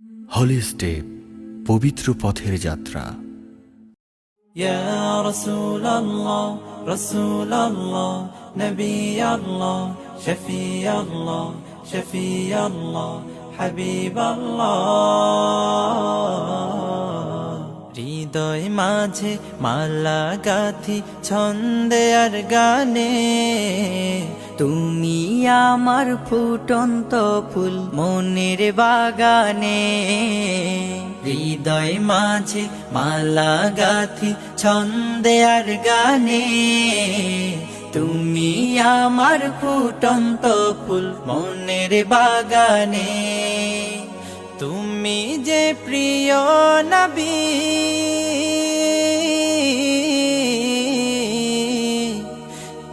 হলি step, পবিত্র পথের যাত্রা। ইয়া রাসূলুল্লাহ রাসূলুল্লাহ নবিয়াল্লাহ শফিয়াল্লাহ শফিয়াল্লাহ হাবিবাল্লাহ। হৃদয় মাঝে মালা গাথি ছন্দে আর গানে, তুমি আমার ফুটন্ত ফুল মনের বাগানে। হৃদয় মাঝে মালা গাথি ছন্দে আর গানে, তুমি আমার ফুটন্ত ফুল মনের বাগানে। তুমি যে প্রিয় নবী,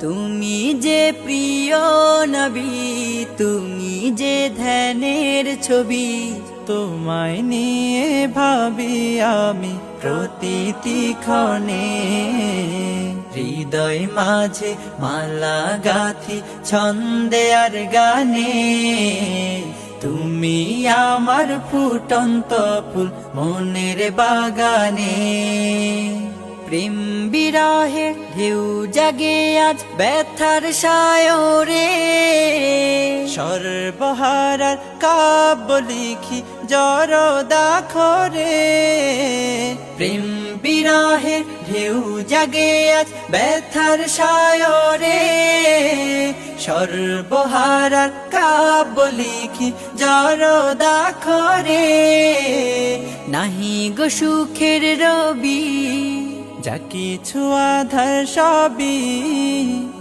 তুমি যে প্রিয় নবী, তুমি যে ধ্যানের ছবি। তোমায় নিয়ে ভাবি আমি প্রতিটি ক্ষণে। হৃদয় মাঝে মালা গাথি ছন্দে আর গানে, তুমি আমার ফুটন্ত ফুল মনের বাগানে। প্রেম বিরহে ঢেউ জাগে আজ ব্যথার সায়রে, সর্বহারার কাব্য লিখি জরদাখরে। প্রেম বিরহে ঢেউ জাগে আজ ব্যথার সায়রে, সর্বহারার কাব্য লিখি জরদাখরে। নাহি গো সুখের রবি, যা কিছু আধার সবই।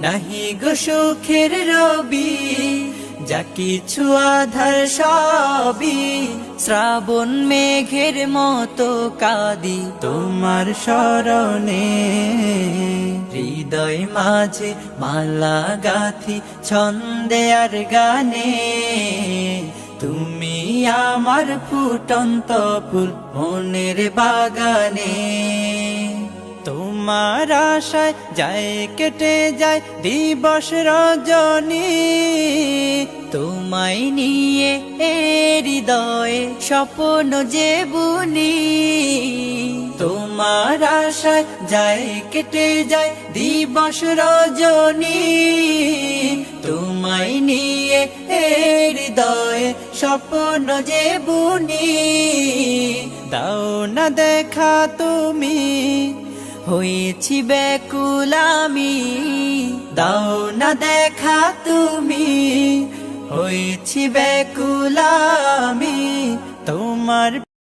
নাহি গো সুখের রবি, যা কিছু আধার সবই। শ্রাবণ মেঘের মতো কাঁদি তোমার শরণে। হৃদয় মাঝে মালা গাথি ছন্দে আর গানে, তুমি আমার ফুটন্ত ফুল মনের বাগানে। তোমার আশায় যায় কেটে যায় দিবস রজনী, তোমায় নিয়ে হৃদয়ে স্বপ্ন যে বুনি। তোমার আশায় যায় কেটে যায় দিবস রজনী, তোমায় নিয়ে হৃদয়ে স্বপ্ন যে বুনি। দাও না দেখা তুমি, হয়েছি ব্যাকুল আমি। দাও না দেখা তুমি, হয়েছি ব্যাকুল আমি। তোমার